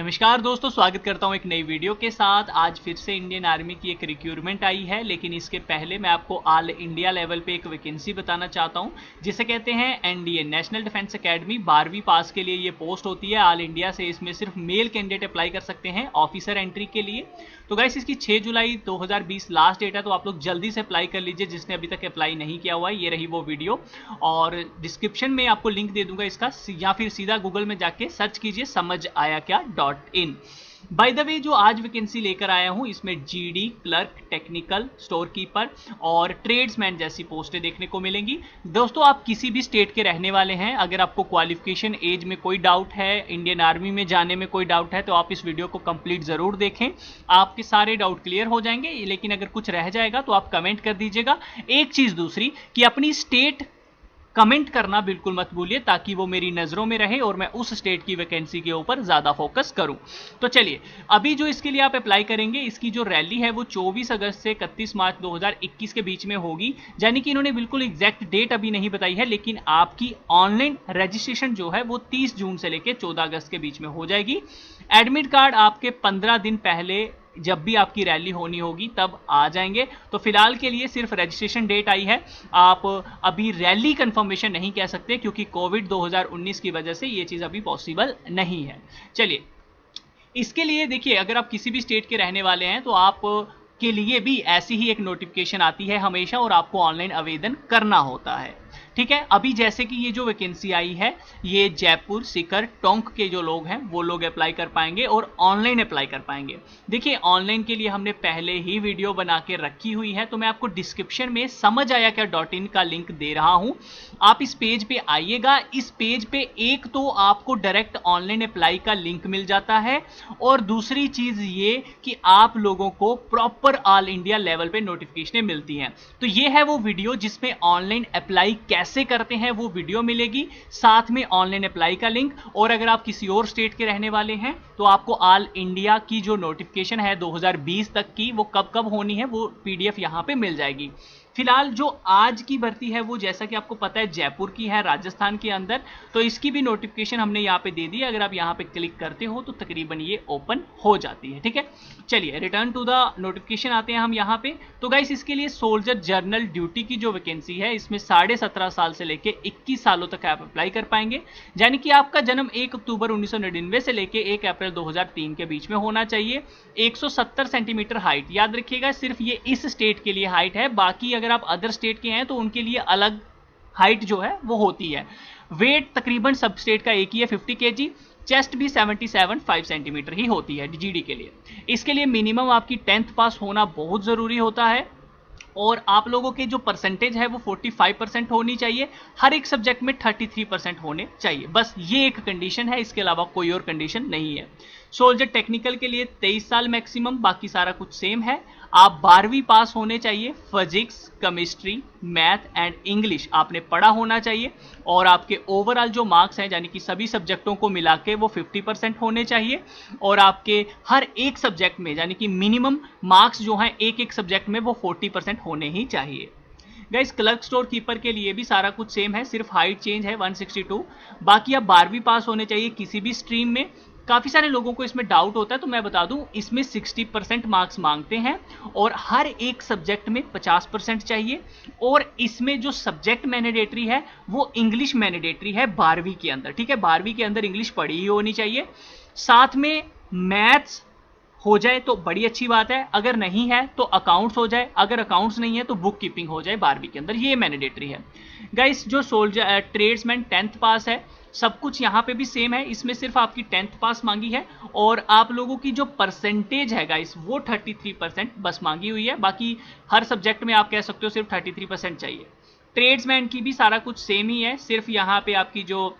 नमस्कार दोस्तों, स्वागत करता हूं एक नई वीडियो के साथ। आज फिर से इंडियन आर्मी की एक रिक्रूटमेंट आई है, लेकिन इसके पहले मैं आपको ऑल इंडिया लेवल पे एक वैकेंसी बताना चाहता हूं जिसे कहते हैं एनडीए, नेशनल डिफेंस एकेडमी। 12वीं पास के लिए ये पोस्ट होती है ऑल इंडिया से। इसमें सिर्फ मेल कैंडिडेट अप्लाई कर सकते हैं ऑफिसर एंट्री के लिए। तो गाइस, इसकी 6 जुलाई 2020 लास्ट डेट है, तो आप लोग जल्दी से अप्लाई कर लीजिए जिसने अभी तक अप्लाई नहीं किया हुआ है। ये रही वो वीडियो, और डिस्क्रिप्शन में आपको लिंक दे दूंगा इसका, या फिर सीधा गूगल में जाके सर्च कीजिए समझ आया क्या .in। बाय द वे, जो आज वैकेंसी लेकर आया हूं इसमें GD, clerk, technical, store keeper और ट्रेड्समैन जैसी पोस्टें देखने को मिलेंगी। दोस्तों, आप किसी भी स्टेट के रहने वाले हैं, अगर आपको क्वालिफिकेशन एज में कोई डाउट है, इंडियन आर्मी में जाने में कोई डाउट है, तो आप इस वीडियो को कंप्लीट जरूर देखें। आपके सारे डाउट क्लियर हो जाएंगे। लेकिन अगर कुछ रह जाएगा तो आप कमेंट कर दीजिएगा। एक चीज दूसरी कि अपनी स्टेट कमेंट करना बिल्कुल मत भूलिए, ताकि वो मेरी नजरों में रहे और मैं उस स्टेट की वैकेंसी के ऊपर ज्यादा फोकस करूं। तो चलिए, अभी जो इसके लिए आप अप्लाई करेंगे, इसकी जो रैली है वो 24 अगस्त से 31 मार्च 2021 के बीच में होगी। यानी कि इन्होंने बिल्कुल एग्जैक्ट डेट अभी नहीं बताई है, लेकिन आपकी ऑनलाइन रजिस्ट्रेशन जो है वो 30 जून से लेकर 14 अगस्त के बीच में हो जाएगी। एडमिट कार्ड आपके 15 दिन पहले, जब भी आपकी रैली होनी होगी तब आ जाएंगे। तो फिलहाल के लिए सिर्फ रजिस्ट्रेशन डेट आई है। आप अभी रैली कंफर्मेशन नहीं कह सकते, क्योंकि कोविड 2019 की वजह से ये चीज अभी पॉसिबल नहीं है। चलिए, इसके लिए देखिए, अगर आप किसी भी स्टेट के रहने वाले हैं तो आप के लिए भी ऐसी ही एक नोटिफिकेशन आती है हमेशा, और आपको ऑनलाइन आवेदन करना होता है। ठीक है, अभी जैसे कि ये जो वैकेंसी आई है, ये जयपुर, सीकर, टोंक के जो लोग हैं वो लोग अप्लाई कर पाएंगे और ऑनलाइन अप्लाई कर पाएंगे। देखिए, ऑनलाइन के लिए हमने पहले ही वीडियो बना के रखी हुई है, तो मैं आपको डिस्क्रिप्शन में समझ आया क्या .in का लिंक दे रहा हूं। आप इस पेज पे आइएगा। इस पेज पे एक तो आपको डायरेक्ट ऑनलाइन अप्लाई का लिंक मिल जाता है, और दूसरी चीज ये कि आप लोगों को प्रॉपर ऑल इंडिया लेवल पे नोटिफिकेशनें मिलती हैं। तो ये है वो वीडियो जिसमें ऑनलाइन अप्लाई कैसे करते हैं वो वीडियो मिलेगी, साथ में ऑनलाइन अप्लाई का लिंक। और अगर आप किसी और स्टेट के रहने वाले हैं तो आपको ऑल इंडिया की जो नोटिफिकेशन है 2020 तक की, वो कब कब होनी है वो पीडीएफ यहां पे मिल जाएगी। फिलहाल जो आज की भर्ती है वो, जैसा कि आपको पता है, जयपुर की है, राजस्थान के अंदर। तो इसकी भी नोटिफिकेशन हमने यहाँ पे दे दी। अगर आप यहाँ पे क्लिक करते हो तो तकरीबन ये ओपन हो जाती है। ठीक है, चलिए रिटर्न टू द नोटिफिकेशन आते हैं हम यहाँ पे। तो गाइस, इसके लिए सोल्जर जर्नल ड्यूटी की जो वैकेंसी है, इसमें 17.5 साल से लेके 21 सालों तक आप अप्लाई कर पाएंगे। यानी कि आपका जन्म 1 अक्टूबर 1999 से लेके 1 अप्रैल 2003 के बीच में होना चाहिए। 170 सेंटीमीटर हाइट, याद रखिएगा, सिर्फ ये इस स्टेट के लिए हाइट है। बाकी अगर आप अदर स्टेट के हैं तो उनके लिए अलग हाइट जो है वो होती है। वेट तकरीबन सब स्टेट का एक ही है, 50 kg। चेस्ट भी 77.5 सेंटीमीटर ही होती है जीडी के लिए। इसके लिए मिनिमम आपकी 10th पास होना बहुत जरूरी होता है, और आप लोगों के जो परसेंटेज है वो 45% होनी चाहिए। हर एक सब्जेक्ट में 33% होने चाहिए। बस ये एक कंडीशन है, इसके अलावा कोई और कंडीशन नहीं है। सोल्जर टेक्निकल के लिए 23 साल मैक्सिमम, बाकी सारा कुछ सेम है। आप 12वीं पास होने चाहिए। Physics, chemistry, math and English आपने पढ़ा होना चाहिए, और आपके ओवरऑल जो मार्क्स हैं, यानी कि सभी सब्जेक्टों को मिला के, वो 50% होने चाहिए। और आपके हर एक सब्जेक्ट में, यानी कि मिनिमम मार्क्स जो हैं एक एक सब्जेक्ट में, वो 40% होने ही चाहिए। गाइस, क्लर्क, स्टोर कीपर के लिए भी सारा कुछ सेम है, सिर्फ हाइट चेंज है 162। बाकी आप 12वीं पास होने चाहिए किसी भी स्ट्रीम में। काफी सारे लोगों को इसमें डाउट होता है, तो मैं बता दूं, इसमें 60% मार्क्स मांगते हैं, और हर एक सब्जेक्ट में 50% चाहिए। और इसमें जो सब्जेक्ट मैंडेटरी है वो इंग्लिश मैंडेटरी है 12वीं के अंदर। ठीक है, 12वीं के अंदर इंग्लिश पढ़ी ही होनी चाहिए। साथ में मैथ्स हो जाए तो बड़ी अच्छी बात है, अगर नहीं है तो अकाउंट्स हो जाए, अगर अकाउंट्स नहीं है तो बुक कीपिंग हो जाए 12वीं के अंदर, ये मैंडेटरी है। गाइस, जो सोल्जर ट्रेड्समैन 10th पास है, सब कुछ यहाँ पे भी सेम है। इसमें सिर्फ आपकी 10th पास मांगी है, और आप लोगों की जो परसेंटेज है गाइस वो 33% बस मांगी हुई है। बाकी हर सब्जेक्ट में आप कह सकते हो सिर्फ 33% चाहिए। ट्रेड्समैन की भी सारा कुछ सेम ही है, सिर्फ यहाँ पे आपकी जो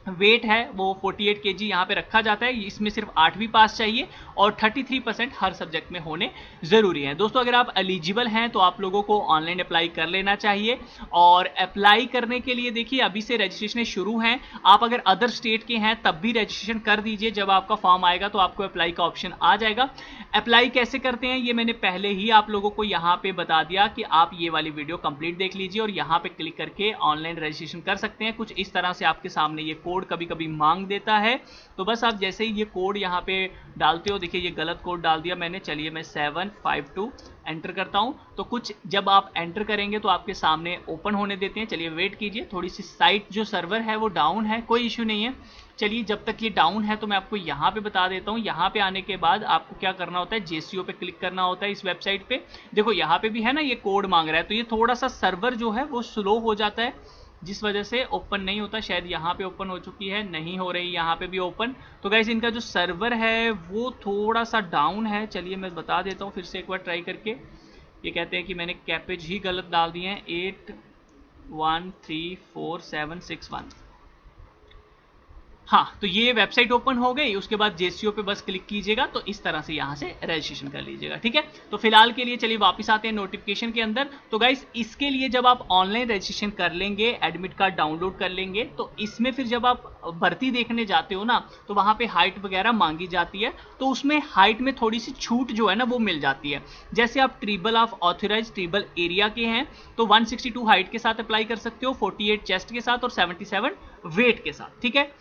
वेट है वो 48 kg यहाँ पे रखा जाता है। इसमें सिर्फ 8वीं पास चाहिए, और 33% हर सब्जेक्ट में होने जरूरी है। दोस्तों, अगर आप एलिजिबल हैं तो आप लोगों को ऑनलाइन अप्लाई कर लेना चाहिए। और अप्लाई करने के लिए देखिए, अभी से रजिस्ट्रेशन शुरू हैं। आप अगर अदर स्टेट के हैं तब भी रजिस्ट्रेशन कर दीजिए। जब आपका फॉर्म आएगा तो आपको अप्लाई का ऑप्शन आ जाएगा। अप्लाई कैसे करते हैं ये मैंने पहले ही आप लोगों को यहाँ पे बता दिया कि आप ये वाली वीडियो कंप्लीट देख लीजिए, और यहाँ पे क्लिक करके ऑनलाइन रजिस्ट्रेशन कर सकते हैं। कुछ इस तरह से आपके सामने ये कोड कभी कभी मांग देता है। तो बस आप जैसे ही ये कोड यहाँ पे डालते हो, देखिए ये गलत कोड डाल दिया मैंने, चलिए मैं 752 एंटर करता हूँ। तो कुछ जब आप एंटर करेंगे तो आपके सामने ओपन होने देते हैं। चलिए वेट कीजिए, थोड़ी सी साइट जो सर्वर है वो डाउन है, कोई इश्यू नहीं है। चलिए जब तक ये डाउन है तो मैं आपको यहाँ पे बता देता हूँ। यहाँ पे आने के बाद आपको क्या करना होता है, JCO पे क्लिक करना होता है इस वेबसाइट पे। देखो यहाँ पे भी है ना, ये कोड मांग रहा है, तो ये थोड़ा सा सर्वर जो है वो स्लो हो जाता है, जिस वजह से ओपन नहीं होता। शायद यहाँ पे ओपन हो चुकी है, नहीं हो रही यहाँ पे भी ओपन। तो गाइस इनका जो सर्वर है वो थोड़ा सा डाउन है। चलिए मैं बता देता हूँ फिर से एक बार ट्राई करके। ये कहते हैं कि मैंने कैपेज ही गलत डाल दिए हैं, 81347161। हाँ, तो ये वेबसाइट ओपन हो गई। उसके बाद JCO पे बस क्लिक कीजिएगा तो इस तरह से यहाँ से रजिस्ट्रेशन कर लीजिएगा, ठीक है। तो फिलहाल के लिए चलिए वापस आते हैं नोटिफिकेशन के अंदर। तो गाइस इसके लिए जब आप ऑनलाइन रजिस्ट्रेशन कर लेंगे, एडमिट कार्ड डाउनलोड कर लेंगे, तो इसमें फिर जब आप भर्ती देखने जाते हो ना, तो वहाँ पे हाइट वगैरह मांगी जाती है। तो उसमें हाइट में थोड़ी सी छूट जो है ना वो मिल जाती है। जैसे आप ट्रिबल ऑफ ऑथराइज ट्रिबल एरिया के हैं तो 162 हाइट के साथ अप्लाई कर सकते हो, 48 चेस्ट के साथ और 77 वेट के साथ, ठीक है।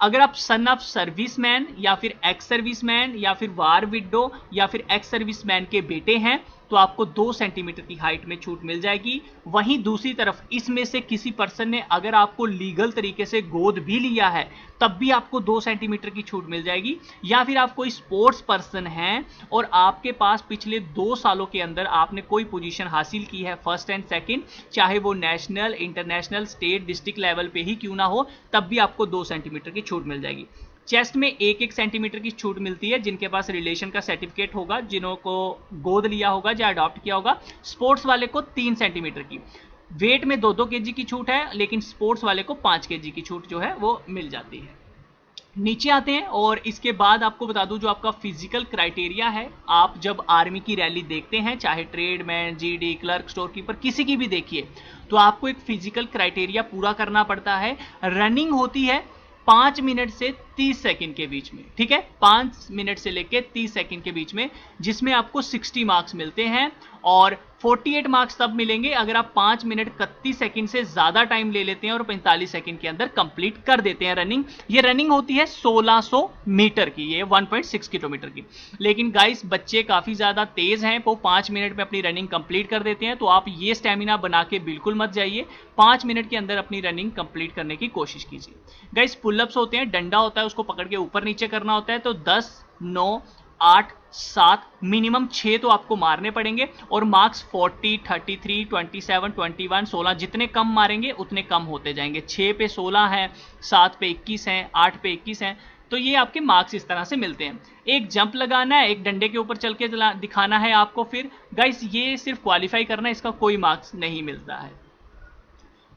अगर आप सन ऑफ सर्विसमैन या फिर एक्स सर्विसमैन या फिर वार विडो या फिर एक्स सर्विसमैन के बेटे हैं तो आपको 2 सेंटीमीटर की हाइट में छूट मिल जाएगी। वहीं दूसरी तरफ इसमें से किसी पर्सन ने अगर आपको लीगल तरीके से गोद भी लिया है तब भी आपको 2 सेंटीमीटर की छूट मिल जाएगी। या फिर आप कोई स्पोर्ट्स पर्सन हैं और आपके पास पिछले 2 सालों के अंदर आपने कोई पोजीशन हासिल की है, फर्स्ट एंड सेकंड, चाहे वो national, international, state, district level पे ही क्यों ना हो, तब भी आपको 2 सेंटीमीटर की छूट मिल जाएगी। चेस्ट में 1-1 सेंटीमीटर की छूट मिलती है जिनके पास रिलेशन का सर्टिफिकेट होगा, जिनको गोद लिया होगा या अडॉप्ट किया होगा। स्पोर्ट्स वाले को 3 सेंटीमीटर की। वेट में 2-2 केजी की छूट है, लेकिन स्पोर्ट्स वाले को 5 केजी की छूट जो है वो मिल जाती है। नीचे आते हैं और इसके बाद आपको बता दूं जो आपका फिजिकल क्राइटेरिया है, आप जब आर्मी की रैली देखते हैं, चाहे tradesman, GD, clerk, store keeper, किसी की भी देखिए, तो आपको एक फिजिकल क्राइटेरिया पूरा करना पड़ता है। रनिंग होती है 5 मिनट से 30 सेकंड के बीच में, ठीक है, 5 मिनट से लेके 30 सेकंड के बीच में, जिसमें आपको 60 मार्क्स मिलते हैं। और 48 मार्क्स तब मिलेंगे अगर आप 5 मिनट 31 सेकंड से ज्यादा टाइम ले लेते हैं और 45 सेकंड के अंदर कंप्लीट कर देते हैं रनिंग। ये रनिंग होती है 1600 मीटर की, ये 1.6 किलोमीटर की। लेकिन गाइस बच्चे काफी ज्यादा तेज हैं, वो 5 मिनट में अपनी रनिंग कंप्लीट कर देते हैं। तो आप ये स्टेमिना बना के बिल्कुल मत जाइए, 5 मिनट के अंदर अपनी रनिंग कंप्लीट करने की कोशिश कीजिए। गाइस पुलअप्स होते हैं, डंडा होता है, उसको पकड़ के ऊपर नीचे करना होता है। तो 10, 9, 8, 7, मिनिमम 6 तो आपको मारने पड़ेंगे। और मार्क्स 40, 33, 27, 21, 16, जितने कम मारेंगे उतने कम होते जाएंगे। 6 पे 16 है, 7 पे 21 है, 8 पे 21 है। तो ये आपके मार्क्स इस तरह से मिलते हैं। एक जंप लगाना है, एक डंडे के ऊपर चल के दिखाना है आपको। फिर गाइस ये सिर्फ क्वालिफाई करना है, इसका कोई मार्क्स नहीं मिलता है।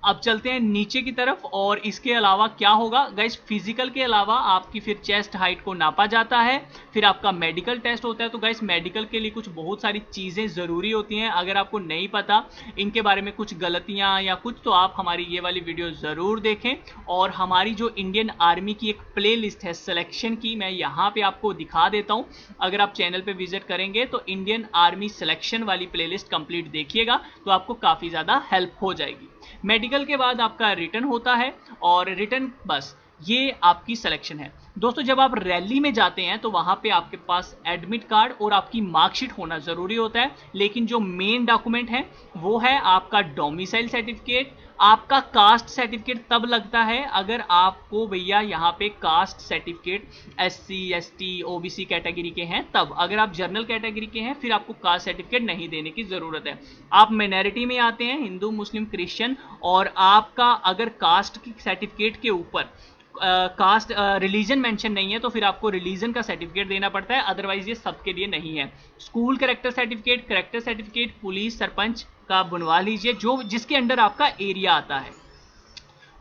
अब चलते हैं नीचे की तरफ। और इसके अलावा क्या होगा गाइस, फिजिकल के अलावा आपकी फिर चेस्ट हाइट को नापा जाता है, फिर आपका मेडिकल टेस्ट होता है। तो गाइस मेडिकल के लिए कुछ बहुत सारी चीजें जरूरी होती हैं, अगर आपको नहीं पता इनके बारे में, कुछ गलतियां या कुछ, तो आप हमारी ये वाली वीडियो जरूर देखें। और हमारी जो इंडियन आर्मी की एक प्ले लिस्ट है सिलेक्शन की, मैं यहाँ पे आपको दिखा देता हूँ। अगर आप चैनल पे विजिट करेंगे तो इंडियन आर्मी सिलेक्शन वाली प्ले लिस्ट कंप्लीट देखिएगा तो आपको काफी ज्यादा हेल्प हो जाएगी। मेडिकल के बाद आपका रिटर्न होता है और रिटर्न बस ये आपकी सिलेक्शन है। दोस्तों जब आप रैली में जाते हैं तो वहां पे आपके पास एडमिट कार्ड और आपकी मार्कशीट होना जरूरी होता है, लेकिन जो मेन डॉक्यूमेंट है वो है आपका डोमिसाइल सर्टिफिकेट। आपका कास्ट सर्टिफिकेट तब लगता है अगर आपको भैया यहाँ पे caste certificate SC, ST, OBC category के हैं तब। अगर आप जनरल कैटेगरी के हैं फिर आपको कास्ट सर्टिफिकेट नहीं देने की जरूरत है। आप माइनॉरिटी में आते हैं, हिंदू, मुस्लिम, क्रिश्चियन, और आपका अगर कास्ट की सर्टिफिकेट के ऊपर कास्ट रिलीजन मेंशन नहीं है तो फिर आपको रिलीजन का सर्टिफिकेट देना पड़ता है, अदरवाइज ये सबके लिए नहीं है। School character certificate, police, sarpanch का बनवा लीजिए जो जिसके अंडर आपका एरिया आता है।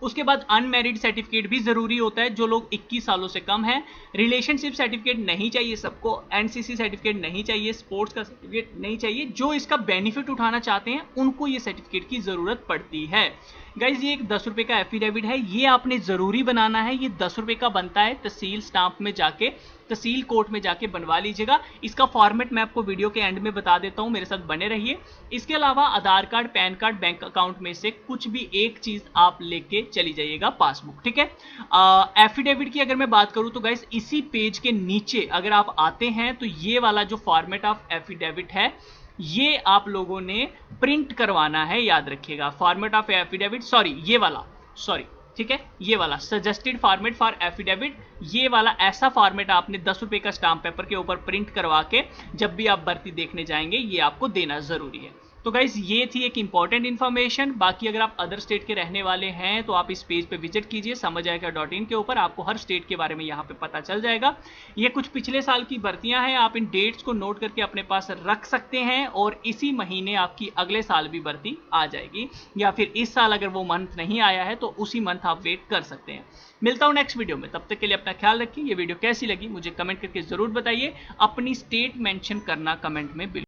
उसके बाद अनमैरिड सर्टिफिकेट भी जरूरी होता है जो लोग 21 सालों से कम है। रिलेशनशिप सर्टिफिकेट नहीं चाहिए सबको, NCC सर्टिफिकेट नहीं चाहिए, स्पोर्ट्स का सर्टिफिकेट नहीं चाहिए। जो इसका बेनिफिट उठाना चाहते हैं उनको ये सर्टिफिकेट की जरूरत पड़ती है। गाइज ये एक 10 रुपए का एफिडेविट है, ये आपने जरूरी बनाना है। ये 10 रुपए का बनता है, तहसील स्टाम्प में जाके, तहसील कोर्ट में जाके बनवा लीजिएगा। इसका फॉर्मेट मैं आपको वीडियो के एंड में बता देता हूं, मेरे साथ बने रहिए। इसके अलावा Aadhaar card, PAN card, bank account में से कुछ भी एक चीज आप लेके चली जाइएगा, पासबुक, ठीक है। एफिडेविट की अगर मैं बात करूं तो गाइस इसी पेज के नीचे अगर आप आते हैं तो ये वाला जो फॉर्मेट ऑफ एफिडेविट है ये आप लोगों ने प्रिंट करवाना है, याद रखिएगा। फॉर्मेट ऑफ एफिडेविट, ये वाला, ठीक है, ये वाला सजेस्टेड फॉर्मेट फॉर एफिडेविट, ये वाला ऐसा फॉर्मेट आपने 10 रुपए का स्टाम्प पेपर के ऊपर प्रिंट करवा के जब भी आप भर्ती देखने जाएंगे ये आपको देना जरूरी है। तो गाइज ये थी एक इंपॉर्टेंट इन्फॉर्मेशन। बाकी अगर आप अदर स्टेट के रहने वाले हैं तो आप इस पेज पे विजिट कीजिए, समझ आएगा .in के ऊपर, आपको हर स्टेट के बारे में यहाँ पे पता चल जाएगा। ये कुछ पिछले साल की भर्तियां हैं, आप इन डेट्स को नोट करके अपने पास रख सकते हैं और इसी महीने आपकी अगले साल भी भर्ती आ जाएगी, या फिर इस साल अगर वो मंथ नहीं आया है तो उसी मंथ आप वेट कर सकते हैं। मिलता हूं नेक्स्ट वीडियो में, तब तक के लिए अपना ख्याल रखिए। ये वीडियो कैसी लगी मुझे कमेंट करके जरूर बताइए, अपनी स्टेट मेंशन करना कमेंट में।